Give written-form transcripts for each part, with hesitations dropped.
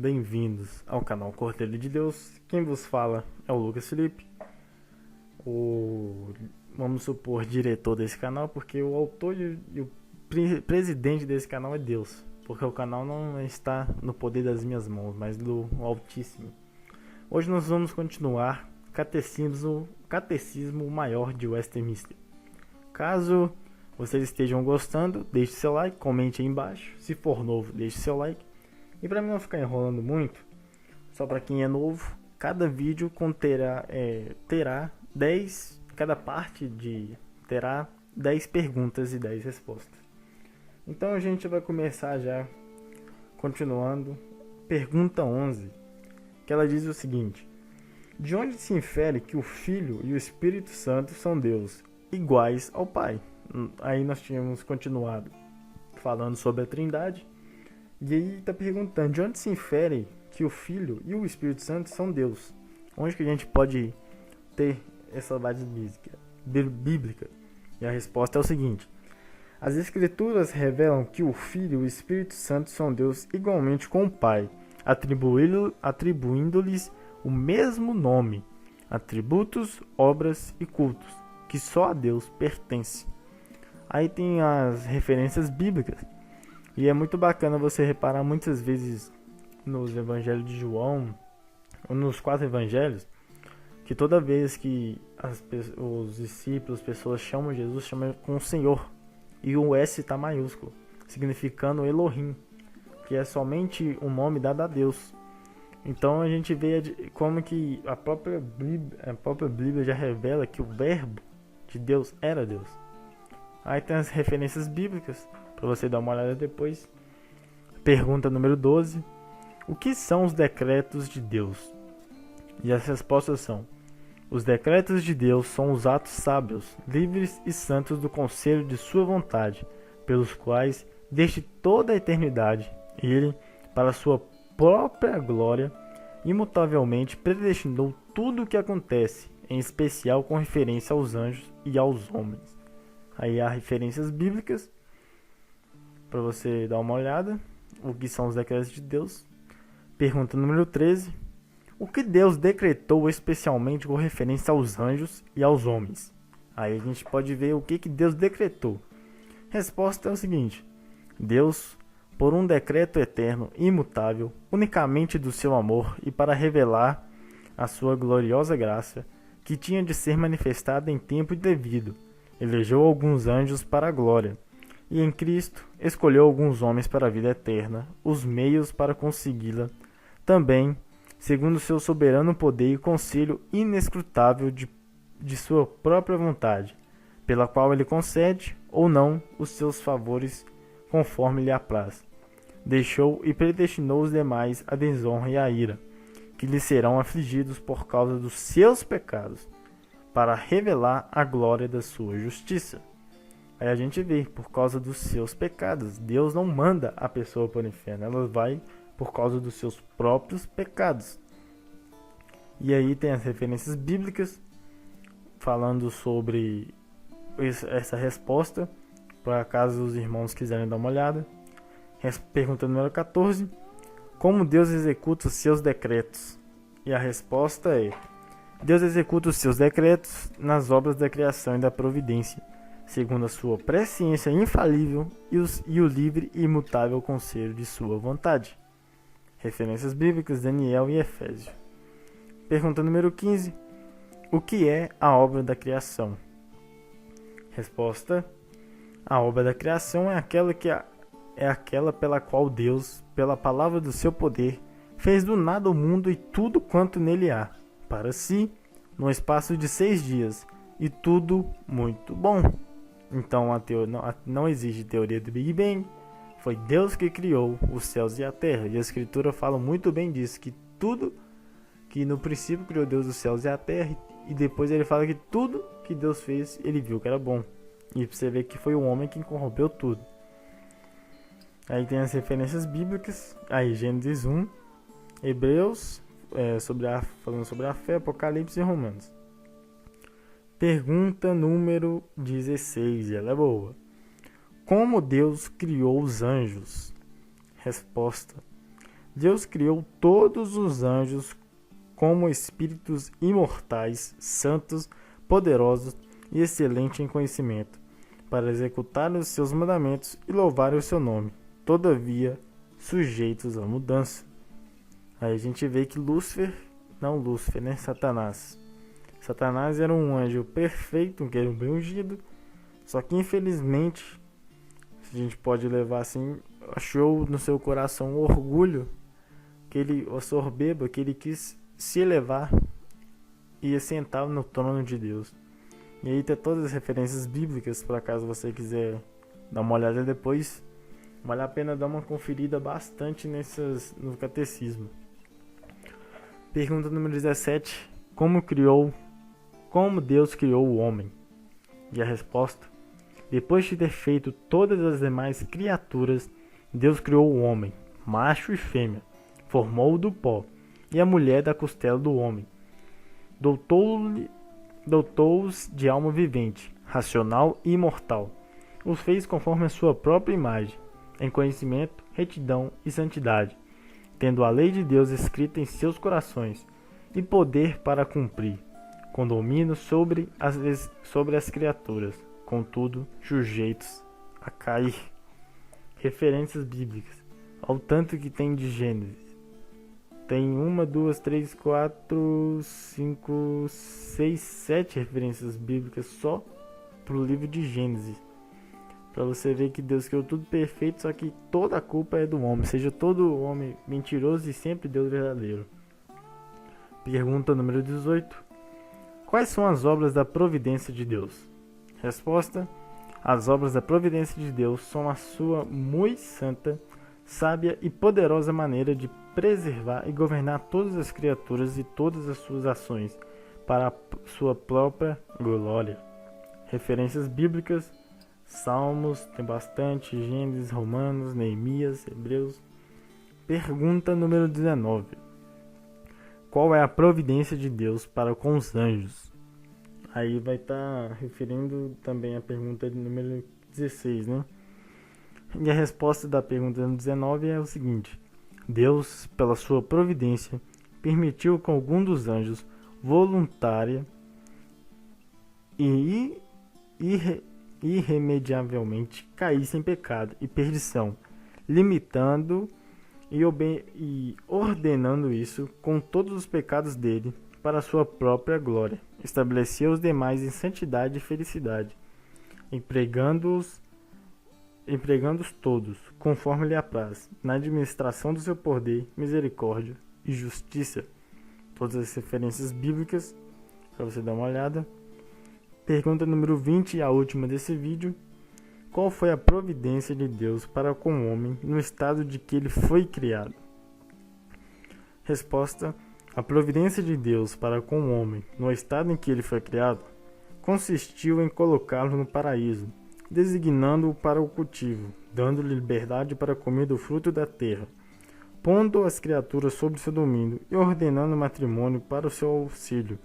bem-vindos ao canal Cordeiro de Deus. Quem vos fala é o Lucas Felipe, vamos supor, diretor desse canal, porque o autor e o presidente desse canal é Deus, porque o canal não está no poder das minhas mãos, mas do Altíssimo. Hoje nós vamos continuar Catecismo Maior de Westminster. Caso vocês estejam gostando, deixe seu like, comente aí embaixo. Se for novo, deixe seu like. E para mim não ficar enrolando muito, só para quem é novo, cada vídeo terá 10, cada parte terá 10 perguntas e 10 respostas. Então a gente vai começar já, continuando, pergunta 11, que ela diz o seguinte: de onde se infere que o Filho e o Espírito Santo são Deus, iguais ao Pai? Aí nós tínhamos continuado falando sobre a Trindade. E aí está perguntando, de onde se infere que o Filho e o Espírito Santo são Deus? Onde que a gente pode ter essa base bíblica? E a resposta é o seguinte: as Escrituras revelam que o Filho e o Espírito Santo são Deus igualmente com o Pai, atribuindo-lhes o mesmo nome, atributos, obras e cultos, que só a Deus pertence. Aí tem as referências bíblicas. E é muito bacana você reparar muitas vezes nos evangelhos de João, ou nos 4 evangelhos, que toda vez que os discípulos, as pessoas chamam Jesus, chamam com o Senhor. E o S está maiúsculo, significando Elohim, que é somente um nome dado a Deus. Então a gente vê como que a própria Bíblia já revela que o verbo de Deus era Deus. Aí tem as referências bíblicas, para você dar uma olhada depois. Pergunta número 12. O que são os decretos de Deus? E as respostas são: os decretos de Deus são os atos sábios, livres e santos do conselho de sua vontade, pelos quais, desde toda a eternidade, ele, para sua própria glória, imutavelmente predestinou tudo o que acontece, em especial com referência aos anjos e aos homens. Aí há referências bíblicas para você dar uma olhada. O que são os decretos de Deus? Pergunta número 13. O que Deus decretou especialmente com referência aos anjos e aos homens? Aí a gente pode ver o que Deus decretou. Resposta é o seguinte: Deus, por um decreto eterno, imutável, unicamente do seu amor e para revelar a sua gloriosa graça, que tinha de ser manifestada em tempo devido, elegeu alguns anjos para a glória, e em Cristo escolheu alguns homens para a vida eterna, os meios para consegui-la, também, segundo seu soberano poder e conselho inescrutável de sua própria vontade, pela qual ele concede, ou não, os seus favores conforme lhe apraz. Deixou e predestinou os demais à desonra e à ira, que lhes serão afligidos por causa dos seus pecados, para revelar a glória da sua justiça. Aí a gente vê, por causa dos seus pecados. Deus não manda a pessoa para o inferno, ela vai por causa dos seus próprios pecados. E aí tem as referências bíblicas falando sobre essa resposta, para caso os irmãos quiserem dar uma olhada. Pergunta número 14. Como Deus executa os seus decretos? E a resposta é: Deus executa os seus decretos nas obras da criação e da providência, segundo a sua presciência infalível e o livre e imutável conselho de sua vontade. Referências bíblicas, Daniel e Efésio. Pergunta número 15. O que é a obra da criação? Resposta: a obra da criação é aquela pela qual Deus, pela palavra do seu poder, fez do nada o mundo e tudo quanto nele há, para si, no espaço de 6 dias, e tudo muito bom. Então não existe teoria do Big Bang, foi Deus que criou os céus e a terra, e a Escritura fala muito bem disso, que no princípio criou Deus os céus e a terra, e depois ele fala que tudo que Deus fez, ele viu que era bom. E você vê que foi o homem que corrompeu tudo. Aí tem as referências bíblicas, aí Gênesis 1, Hebreus, falando sobre a fé, Apocalipse e Romanos. Pergunta número 16, ela é boa. Como Deus criou os anjos? Resposta: Deus criou todos os anjos como espíritos imortais, santos, poderosos e excelentes em conhecimento, para executar os seus mandamentos e louvar o seu nome, todavia sujeitos à mudança. Aí a gente vê que Satanás era um anjo perfeito, um querubim ungido, só que infelizmente, se a gente pode levar assim, achou no seu coração o orgulho, o soberba, que ele quis se elevar e assentar no trono de Deus. E aí tem todas as referências bíblicas, para caso você quiser dar uma olhada depois, vale a pena dar uma conferida bastante no catecismo. Pergunta número 17. Como Deus criou o homem? E a resposta: depois de ter feito todas as demais criaturas, Deus criou o homem, macho e fêmea, formou-o do pó, e a mulher da costela do homem. Dotou-os de alma vivente, racional e imortal. Os fez conforme a sua própria imagem, em conhecimento, retidão e santidade, tendo a lei de Deus escrita em seus corações, e poder para cumprir, com domínio sobre as criaturas, contudo, sujeitos a cair. Referências bíblicas, ao tanto que tem de Gênesis. Tem 1, 2, 3, 4, 5, 6, 7 referências bíblicas só para o livro de Gênesis. Para você ver que Deus criou tudo perfeito, só que toda a culpa é do homem. Seja todo homem mentiroso e sempre Deus verdadeiro. Pergunta número 18. Quais são as obras da providência de Deus? Resposta: as obras da providência de Deus são a sua muito santa, sábia e poderosa maneira de preservar e governar todas as criaturas e todas as suas ações para a sua própria glória. Referências bíblicas: Salmos, tem bastante, Gênesis, Romanos, Neemias, Hebreus. Pergunta número 19. Qual é a providência de Deus para com os anjos? Aí vai estar referindo também a pergunta número 16, né? E a resposta da pergunta número 19 é o seguinte: Deus, pela sua providência, permitiu que algum dos anjos voluntária e irremediavelmente caísse em pecado e perdição, limitando e ordenando isso com todos os pecados dele para a sua própria glória. Estabeleceu os demais em santidade e felicidade, empregando-os todos, conforme lhe apraz, na administração do seu poder, misericórdia e justiça. Todas as referências bíblicas, para você dar uma olhada. Pergunta número 20 e a última desse vídeo. Qual foi a providência de Deus para com o homem no estado de que ele foi criado? Resposta: a providência de Deus para com o homem no estado em que ele foi criado consistiu em colocá-lo no paraíso, designando-o para o cultivo, dando-lhe liberdade para comer do fruto da terra, pondo as criaturas sob seu domínio e ordenando o matrimônio para o seu auxílio,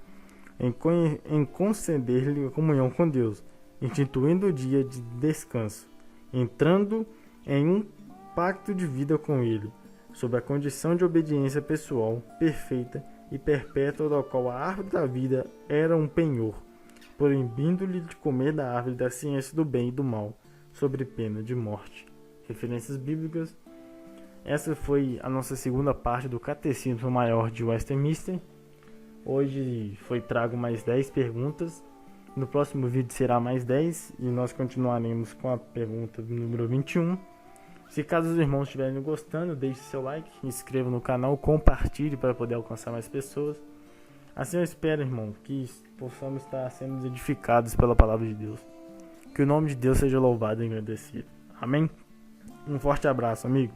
em conceder-lhe a comunhão com Deus, instituindo o dia de descanso, entrando em um pacto de vida com ele, sob a condição de obediência pessoal, perfeita e perpétua, da qual a árvore da vida era um penhor, proibindo-lhe de comer da árvore da ciência do bem e do mal, sob pena de morte. Referências bíblicas. Essa foi a nossa segunda parte do Catecismo Maior de Westminster. Hoje trago mais 10 perguntas. No próximo vídeo será mais 10 e nós continuaremos com a pergunta número 21. Se caso os irmãos estiverem gostando, deixe seu like, inscreva no canal, compartilhe para poder alcançar mais pessoas. Assim eu espero, irmão, que possamos estar sendo edificados pela palavra de Deus. Que o nome de Deus seja louvado e engrandecido. Amém? Um forte abraço, amigo.